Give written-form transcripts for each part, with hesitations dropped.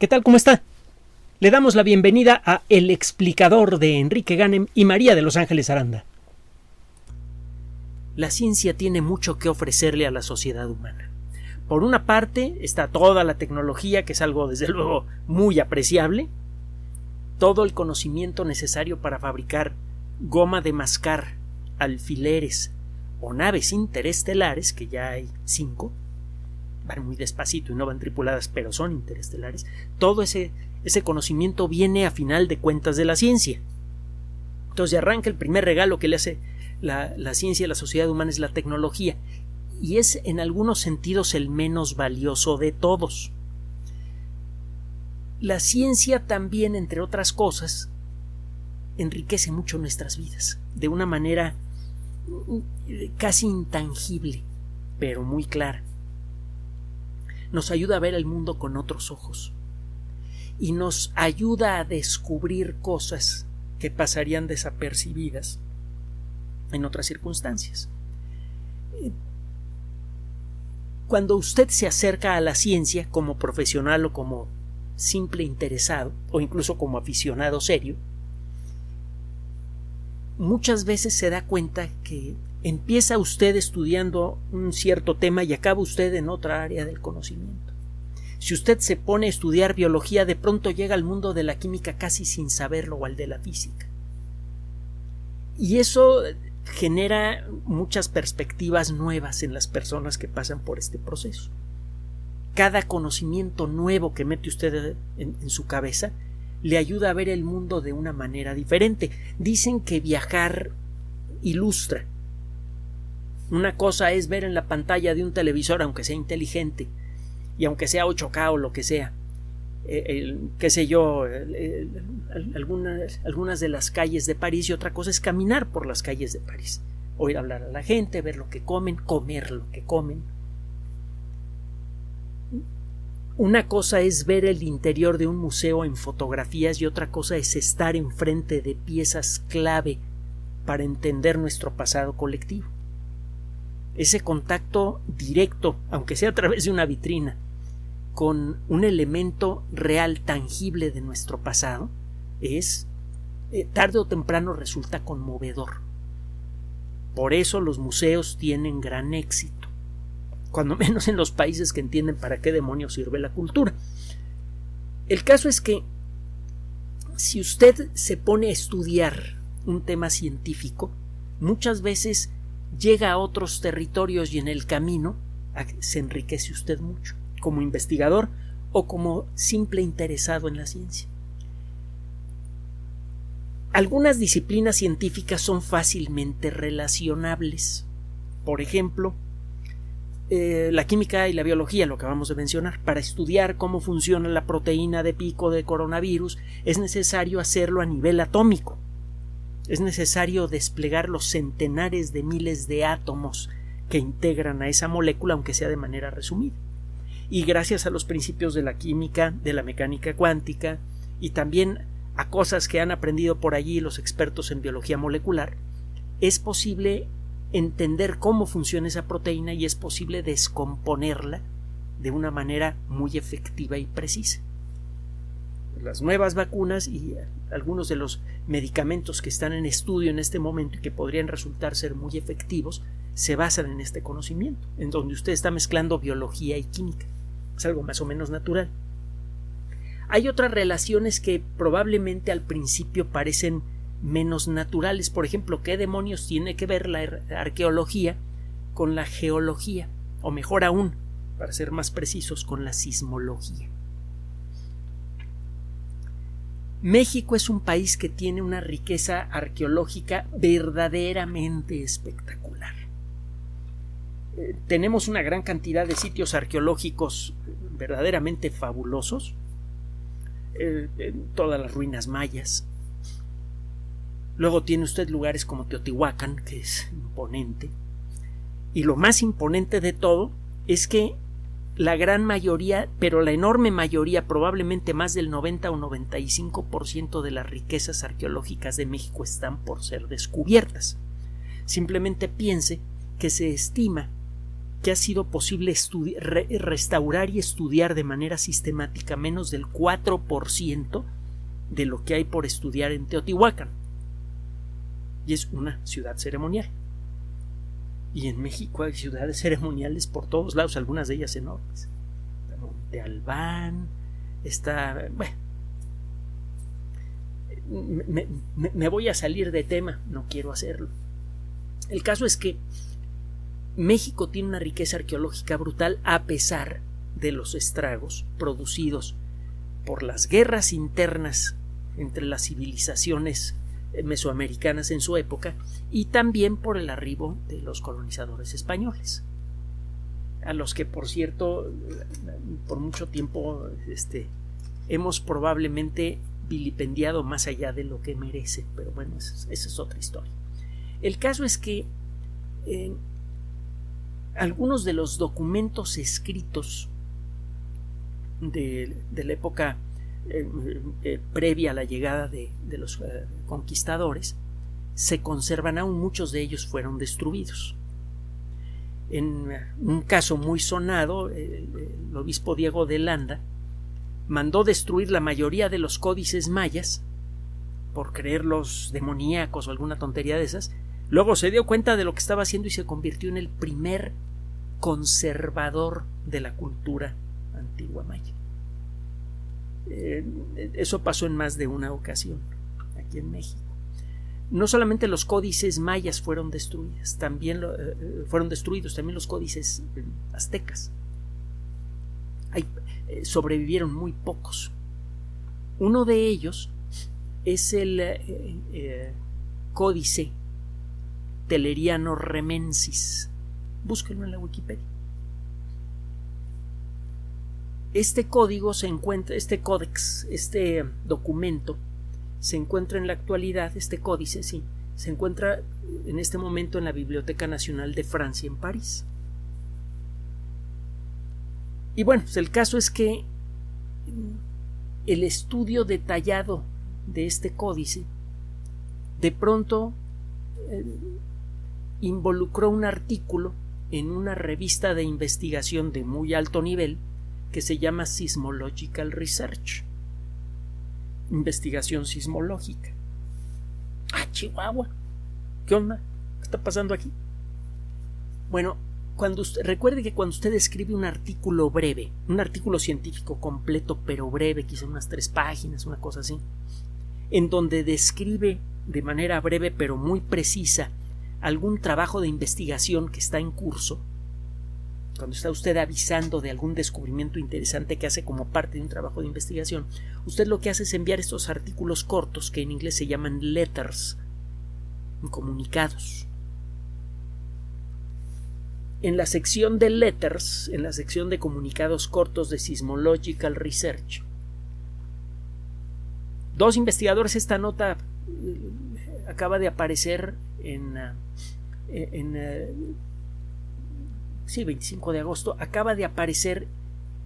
¿Qué tal? ¿Cómo está? Le damos la bienvenida a El Explicador de Enrique Ganem y María de Los Ángeles Aranda. La ciencia tiene mucho que ofrecerle a la sociedad humana. Por una parte está toda la tecnología, que es algo desde luego muy apreciable, todo el conocimiento necesario para fabricar goma de mascar, alfileres o naves interestelares, que ya hay 5, van muy despacito y no van tripuladas, pero son interestelares. Todo ese conocimiento viene a final de cuentas de la ciencia. Entonces arranca el primer regalo que le hace la ciencia a la sociedad humana es la tecnología, y es en algunos sentidos el menos valioso de todos. La ciencia también, entre otras cosas, enriquece mucho nuestras vidas de una manera casi intangible, pero muy clara. Nos ayuda a ver el mundo con otros ojos y nos ayuda a descubrir cosas que pasarían desapercibidas en otras circunstancias. Cuando usted se acerca a la ciencia como profesional o como simple interesado o incluso como aficionado serio, muchas veces se da cuenta que empieza usted estudiando un cierto tema y acaba usted en otra área del conocimiento. Si usted se pone a estudiar biología, de pronto llega al mundo de la química casi sin saberlo, o al de la física. Y eso genera muchas perspectivas nuevas en las personas que pasan por este proceso. Cada conocimiento nuevo que mete usted en su cabeza le ayuda a ver el mundo de una manera diferente. Dicen que viajar ilustra. Una cosa es ver en la pantalla de un televisor, aunque sea inteligente y aunque sea 8K o lo que sea, algunas de las calles de París, y otra cosa es caminar por las calles de París, oír hablar a la gente, ver lo que comen, comer lo que comen. Una cosa es ver el interior de un museo en fotografías y otra cosa es estar enfrente de piezas clave para entender nuestro pasado colectivo. Ese contacto directo, aunque sea a través de una vitrina, con un elemento real, tangible de nuestro pasado, es tarde o temprano resulta conmovedor. Por eso los museos tienen gran éxito, cuando menos en los países que entienden para qué demonios sirve la cultura. El caso es que si usted se pone a estudiar un tema científico, muchas veces llega a otros territorios y en el camino se enriquece usted mucho, como investigador o como simple interesado en la ciencia. Algunas disciplinas científicas son fácilmente relacionables. Por ejemplo, la química y la biología, lo que acabamos de mencionar. Para estudiar cómo funciona la proteína de pico de coronavirus es necesario hacerlo a nivel atómico. Es necesario desplegar los centenares de miles de átomos que integran a esa molécula, aunque sea de manera resumida. Y gracias a los principios de la química, de la mecánica cuántica y también a cosas que han aprendido por allí los expertos en biología molecular, es posible entender cómo funciona esa proteína y es posible descomponerla de una manera muy efectiva y precisa. Las nuevas vacunas y algunos de los medicamentos que están en estudio en este momento y que podrían resultar ser muy efectivos se basan en este conocimiento, en donde usted está mezclando biología y química. Es algo más o menos natural. Hay otras relaciones que probablemente al principio parecen menos naturales. Por ejemplo, ¿qué demonios tiene que ver la arqueología con la geología? O mejor aún, para ser más precisos, con la sismología. México es un país que tiene una riqueza arqueológica verdaderamente espectacular. Tenemos una gran cantidad de sitios arqueológicos verdaderamente fabulosos, todas las ruinas mayas. Luego tiene usted lugares como Teotihuacán, que es imponente, y lo más imponente de todo es que la gran mayoría, pero la enorme mayoría, probablemente más del 90 o 95% de las riquezas arqueológicas de México están por ser descubiertas. Simplemente piense que se estima que ha sido posible restaurar y estudiar de manera sistemática menos del 4% de lo que hay por estudiar en Teotihuacán. Y es una ciudad ceremonial. Y en México hay ciudades ceremoniales por todos lados, algunas de ellas enormes. Está Monte Albán, está... Bueno, me voy a salir de tema, no quiero hacerlo. El caso es que México tiene una riqueza arqueológica brutal a pesar de los estragos producidos por las guerras internas entre las civilizaciones mesoamericanas en su época y también por el arribo de los colonizadores españoles, a los que, por cierto, por mucho tiempo hemos probablemente vilipendiado más allá de lo que merece, pero bueno, esa es otra historia. El caso es que algunos de los documentos escritos de la época previa a la llegada de los conquistadores se conservan aún, muchos de ellos fueron destruidos. En un caso muy sonado, el obispo Diego de Landa mandó destruir la mayoría de los códices mayas por creerlos demoníacos o alguna tontería de esas. Luego se dio cuenta de lo que estaba haciendo y se convirtió en el primer conservador de la cultura antigua maya. Eso pasó en más de una ocasión aquí en México. No solamente los códices mayas fueron destruidos, también los códices aztecas. Sobrevivieron muy pocos. Uno de ellos es el códice Teleriano Remensis. Búsquenlo en la Wikipedia. Este código se encuentra, este códex, este documento se encuentra en la actualidad, este códice, sí, se encuentra en este momento en la Biblioteca Nacional de Francia en París. Y bueno, pues el caso es que el estudio detallado de este códice de pronto involucró un artículo en una revista de investigación de muy alto nivel que se llama Seismological Research, investigación sismológica. Chihuahua, ¿qué onda? ¿Qué está pasando aquí? Bueno, recuerde que cuando usted escribe un artículo breve, un artículo científico completo pero breve, quizá unas 3 páginas, una cosa así, en donde describe de manera breve pero muy precisa algún trabajo de investigación que está en curso, cuando está usted avisando de algún descubrimiento interesante que hace como parte de un trabajo de investigación, usted lo que hace es enviar estos artículos cortos que en inglés se llaman letters, comunicados. En la sección de letters, en la sección de comunicados cortos de Seismological Research, 2 investigadores, esta nota acaba de aparecer sí, 25 de agosto, acaba de aparecer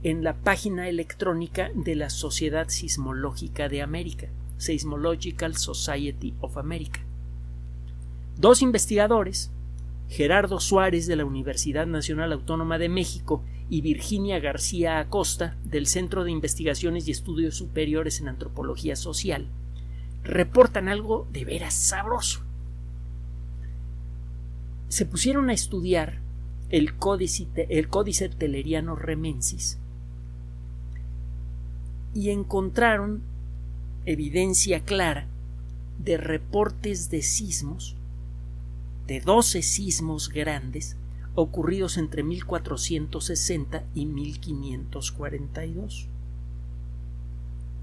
en la página electrónica de la Sociedad Sismológica de América, Seismological Society of America. 2 investigadores, Gerardo Suárez de la Universidad Nacional Autónoma de México y Virginia García Acosta del Centro de Investigaciones y Estudios Superiores en Antropología Social, reportan algo de veras sabroso. Se pusieron a estudiar el códice Teleriano Remensis y encontraron evidencia clara de reportes de sismos, de 12 sismos grandes ocurridos entre 1460 y 1542.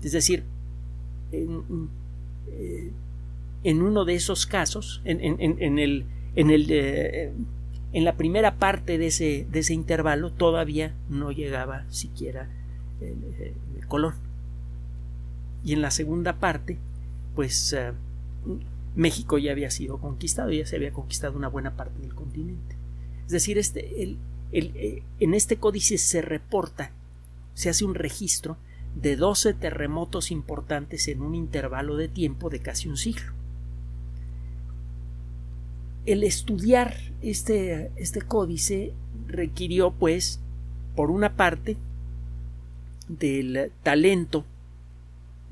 Es decir, en uno de esos casos, en la primera parte de ese intervalo todavía no llegaba siquiera el Colón. Y en la segunda parte, pues México ya había sido conquistado, ya se había conquistado una buena parte del continente. Es decir, en este códice se reporta, se hace un registro de 12 terremotos importantes en un intervalo de tiempo de casi un siglo. El estudiar este códice requirió, pues, por una parte, del talento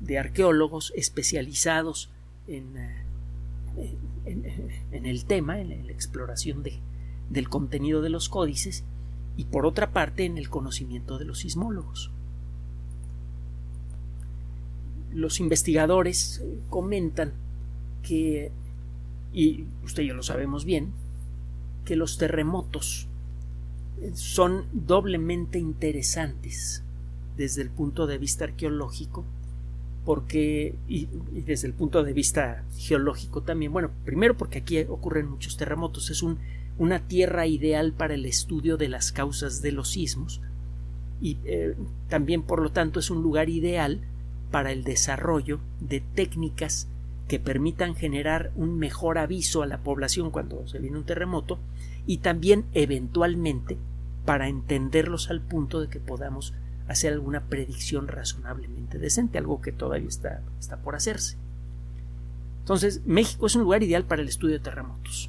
de arqueólogos especializados en el tema, en la exploración del contenido de los códices, y por otra parte en el conocimiento de los sismólogos. Los investigadores comentan que, y usted y yo lo sabemos bien, que los terremotos son doblemente interesantes desde el punto de vista arqueológico, porque, y desde el punto de vista geológico también. Bueno, primero porque aquí ocurren muchos terremotos, es una tierra ideal para el estudio de las causas de los sismos, y también, por lo tanto, es un lugar ideal para el desarrollo de técnicas que permitan generar un mejor aviso a la población cuando se viene un terremoto, y también eventualmente para entenderlos al punto de que podamos hacer alguna predicción razonablemente decente, algo que todavía está por hacerse. Entonces, México es un lugar ideal para el estudio de terremotos.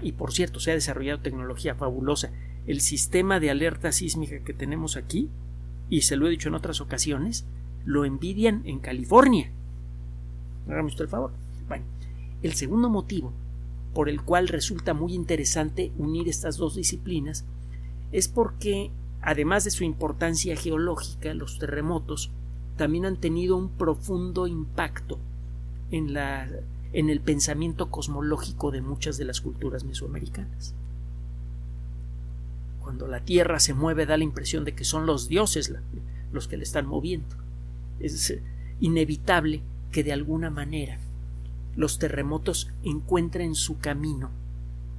Y por cierto, se ha desarrollado tecnología fabulosa. El sistema de alerta sísmica que tenemos aquí, y se lo he dicho en otras ocasiones, lo envidian en California. Hágame usted el favor. Bueno, el segundo motivo por el cual resulta muy interesante unir estas dos disciplinas es porque, además de su importancia geológica, los terremotos también han tenido un profundo impacto en el pensamiento cosmológico de muchas de las culturas mesoamericanas. Cuando la Tierra se mueve, da la impresión de que son los dioses los que le están moviendo. Es inevitable que de alguna manera los terremotos encuentren su camino.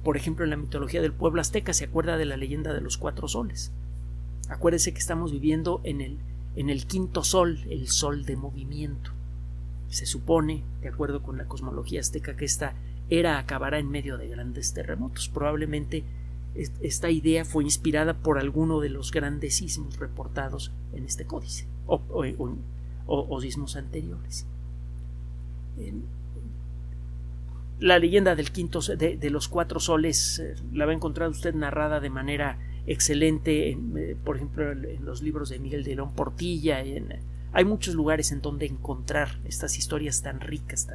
Por ejemplo, en la mitología del pueblo azteca se acuerda de la leyenda de los 4 soles. Acuérdese que estamos viviendo en el quinto sol, el sol de movimiento. Se supone, de acuerdo con la cosmología azteca, que esta era acabará en medio de grandes terremotos. Probablemente esta idea fue inspirada por alguno de los grandes sismos reportados en este códice o sismos anteriores. La leyenda del quinto de los 4 soles la va a encontrar usted narrada de manera excelente, por ejemplo, en los libros de Miguel de León Portilla. Hay muchos lugares en donde encontrar estas historias tan ricas,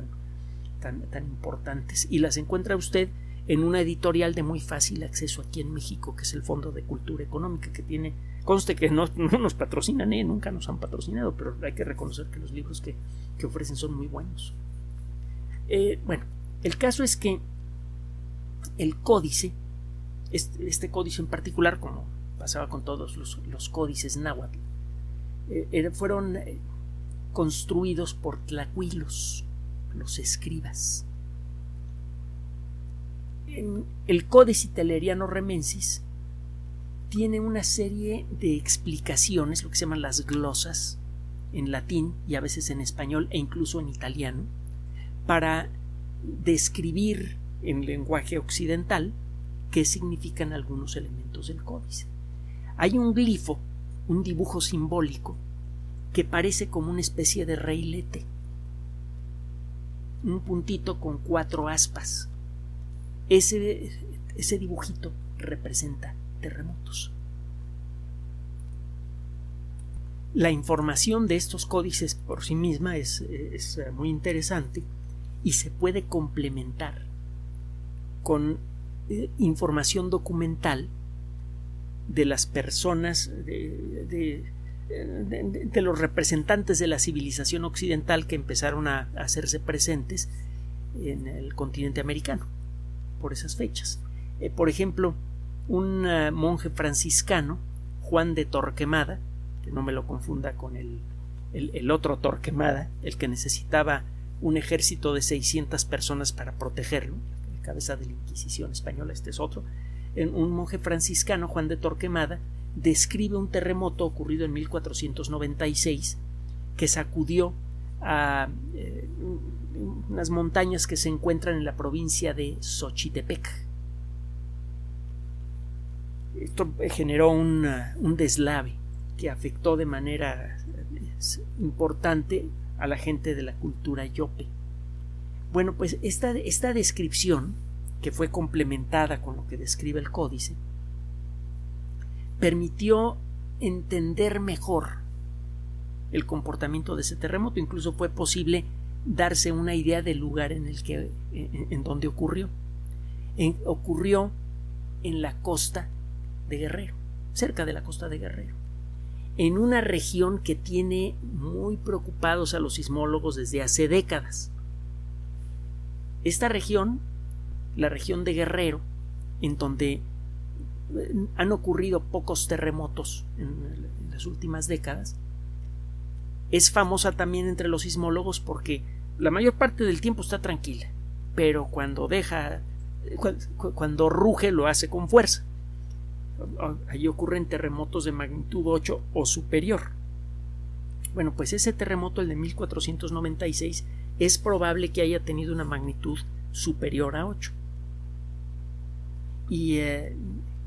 tan importantes, y las encuentra usted en una editorial de muy fácil acceso aquí en México, que es el Fondo de Cultura Económica, que tiene, conste que no nos patrocinan, nunca nos han patrocinado, pero hay que reconocer que los libros que ofrecen son muy buenos. Bueno, el caso es que el códice, este códice en particular, como pasaba con todos los códices náhuatl, fueron construidos por tlacuilos, los escribas. El Códice Hitleriano Remensis tiene una serie de explicaciones, lo que se llaman las glosas, en latín y a veces en español e incluso en italiano, para describir en lenguaje occidental qué significan algunos elementos del códice. Hay un glifo, un dibujo simbólico, que parece como una especie de reilete, un puntito con 4 aspas. Ese dibujito representa terremotos. La información de estos códices por sí misma es muy interesante y se puede complementar con información documental de las personas, de los representantes de la civilización occidental que empezaron a hacerse presentes en el continente americano por esas fechas. Por ejemplo, un monje franciscano, Juan de Torquemada, que no me lo confunda con el otro Torquemada, el que necesitaba un ejército de 600 personas para protegerlo, la cabeza de la Inquisición española, este es otro. Un monje franciscano, Juan de Torquemada, describe un terremoto ocurrido en 1496 que sacudió a unas montañas que se encuentran en la provincia de Xochitepec. Esto generó un deslave que afectó de manera importante a la gente de la cultura yope. Bueno, pues esta descripción, que fue complementada con lo que describe el códice, permitió entender mejor el comportamiento de ese terremoto. Incluso fue posible darse una idea del lugar en donde ocurrió. Ocurrió en la costa de Guerrero, cerca de la costa de Guerrero, en una región que tiene muy preocupados a los sismólogos desde hace décadas. Esta región, la región de Guerrero, en donde han ocurrido pocos terremotos en las últimas décadas, es famosa también entre los sismólogos porque la mayor parte del tiempo está tranquila, pero cuando ruge lo hace con fuerza. Allí ocurren terremotos de magnitud 8 o superior. Bueno, pues ese terremoto, el de 1496, es probable que haya tenido una magnitud superior a 8. Y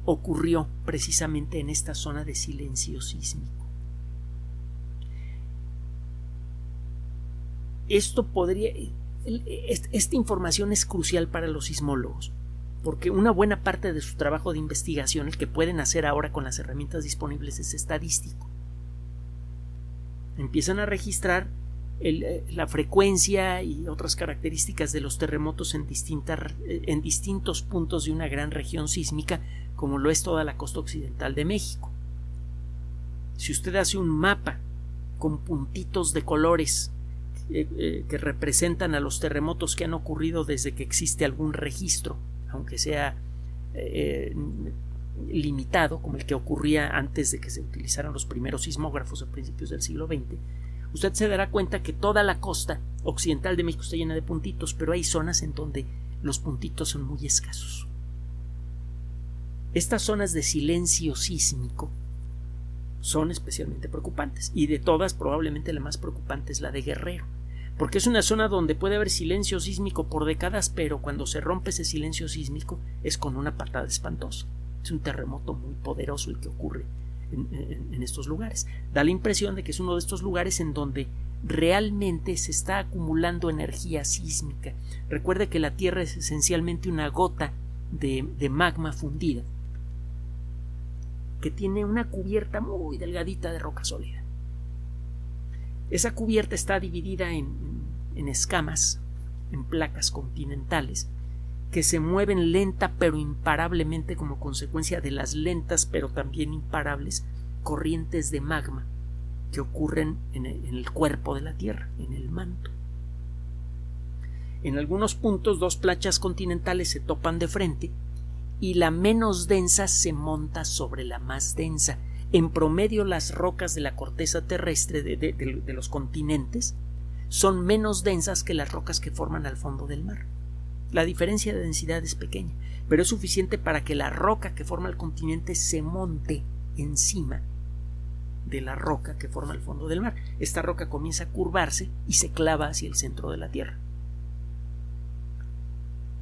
ocurrió precisamente en esta zona de silencio sísmico. Esta información es crucial para los sismólogos, porque una buena parte de su trabajo de investigación, el que pueden hacer ahora con las herramientas disponibles, es estadístico. Empiezan a registrar la frecuencia y otras características de los terremotos en distintos puntos de una gran región sísmica, como lo es toda la costa occidental de México. Si usted hace un mapa con puntitos de colores que representan a los terremotos que han ocurrido desde que existe algún registro, aunque sea limitado, como el que ocurría antes de que se utilizaran los primeros sismógrafos a principios del siglo XX, usted se dará cuenta que toda la costa occidental de México está llena de puntitos, pero hay zonas en donde los puntitos son muy escasos. Estas zonas de silencio sísmico son especialmente preocupantes, y de todas probablemente la más preocupante es la de Guerrero, porque es una zona donde puede haber silencio sísmico por décadas, pero cuando se rompe ese silencio sísmico es con una patada espantosa. Es un terremoto muy poderoso el que ocurre en estos lugares. Da la impresión de que es uno de estos lugares en donde realmente se está acumulando energía sísmica. Recuerde que la Tierra es esencialmente una gota de magma fundida que tiene una cubierta muy delgadita de roca sólida. Esa cubierta está dividida en escamas, en placas continentales, que se mueven lenta pero imparablemente como consecuencia de las lentas pero también imparables corrientes de magma que ocurren en el cuerpo de la Tierra, en el manto. En algunos puntos dos planchas continentales se topan de frente y la menos densa se monta sobre la más densa. En promedio, las rocas de la corteza terrestre de los continentes son menos densas que las rocas que forman al fondo del mar. La diferencia de densidad es pequeña, pero es suficiente para que la roca que forma el continente se monte encima de la roca que forma el fondo del mar. Esta roca comienza a curvarse y se clava hacia el centro de la Tierra.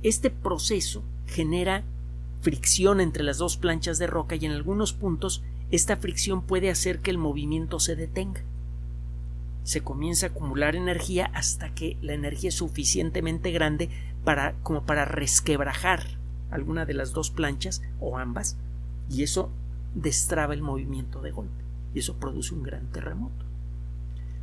Este proceso genera fricción entre las dos planchas de roca y en algunos puntos esta fricción puede hacer que el movimiento se detenga. Se comienza a acumular energía hasta que la energía es suficientemente grande como para resquebrajar alguna de las dos planchas o ambas, y eso destraba el movimiento de golpe y eso produce un gran terremoto.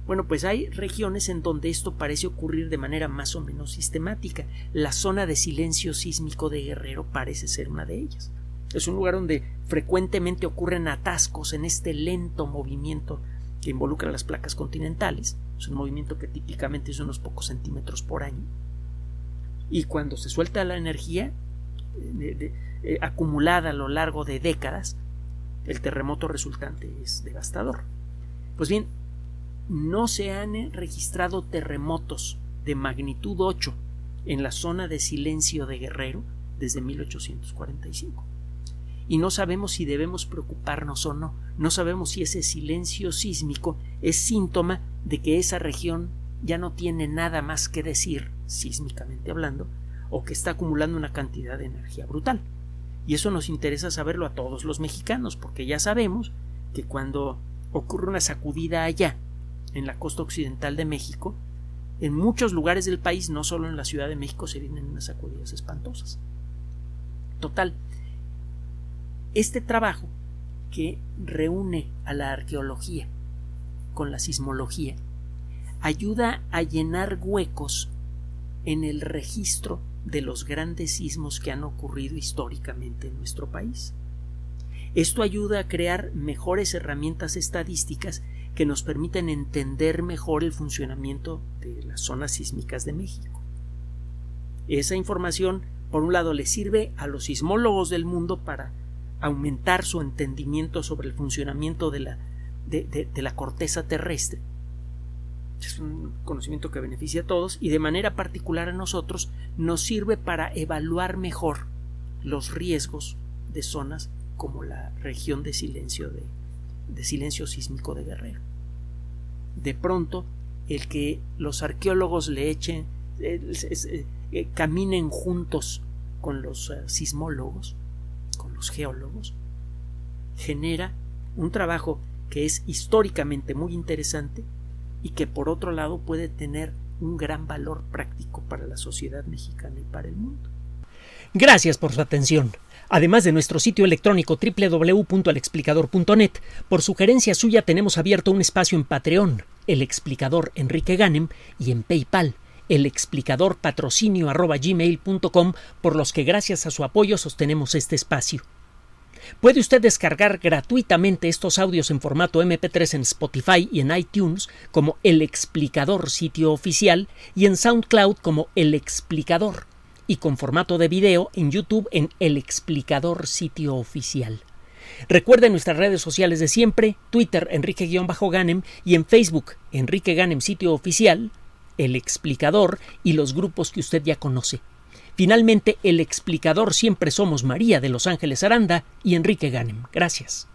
Bueno, pues hay regiones en donde esto parece ocurrir de manera más o menos sistemática. La zona de silencio sísmico de Guerrero parece ser una de ellas. Es un lugar donde frecuentemente ocurren atascos en este lento movimiento que involucra las placas continentales. Es un movimiento que típicamente es unos pocos centímetros por año. Y cuando se suelta la energía acumulada a lo largo de décadas, el terremoto resultante es devastador. Pues bien, no se han registrado terremotos de magnitud 8 en la zona de silencio de Guerrero desde 1845. Y no sabemos si debemos preocuparnos o no. No sabemos si ese silencio sísmico es síntoma de que esa región ya no tiene nada más que decir, sísmicamente hablando, o que está acumulando una cantidad de energía brutal. Y eso nos interesa saberlo a todos los mexicanos, porque ya sabemos que cuando ocurre una sacudida allá, en la costa occidental de México, en muchos lugares del país, no solo en la Ciudad de México, se vienen unas sacudidas espantosas. Total, este trabajo, que reúne a la arqueología con la sismología, ayuda a llenar huecos en el registro de los grandes sismos que han ocurrido históricamente en nuestro país. Esto ayuda a crear mejores herramientas estadísticas que nos permiten entender mejor el funcionamiento de las zonas sísmicas de México. Esa información, por un lado, le sirve a los sismólogos del mundo para aumentar su entendimiento sobre el funcionamiento de la corteza terrestre. Es un conocimiento que beneficia a todos, y de manera particular a nosotros nos sirve para evaluar mejor los riesgos de zonas como la región de silencio sísmico de Guerrero. De pronto, el que los arqueólogos caminen juntos con los sismólogos, con los geólogos, genera un trabajo que es históricamente muy interesante y que por otro lado puede tener un gran valor práctico para la sociedad mexicana y para el mundo. Gracias por su atención. Además de nuestro sitio electrónico www.alexplicador.net, por sugerencia suya tenemos abierto un espacio en Patreon, El Explicador Enrique Ganem, y en PayPal, elexplicadorpatrocinio@gmail.com, por los que gracias a su apoyo sostenemos este espacio. Puede usted descargar gratuitamente estos audios en formato MP3 en Spotify y en iTunes como El Explicador sitio oficial, y en SoundCloud como El Explicador, y con formato de video en YouTube en El Explicador sitio oficial. Recuerde nuestras redes sociales de siempre: Twitter Enrique-Ganem y en Facebook Enrique Ganem sitio oficial, El Explicador y los grupos que usted ya conoce. Finalmente, El Explicador siempre somos María de Los Ángeles Aranda y Enrique Ganem. Gracias.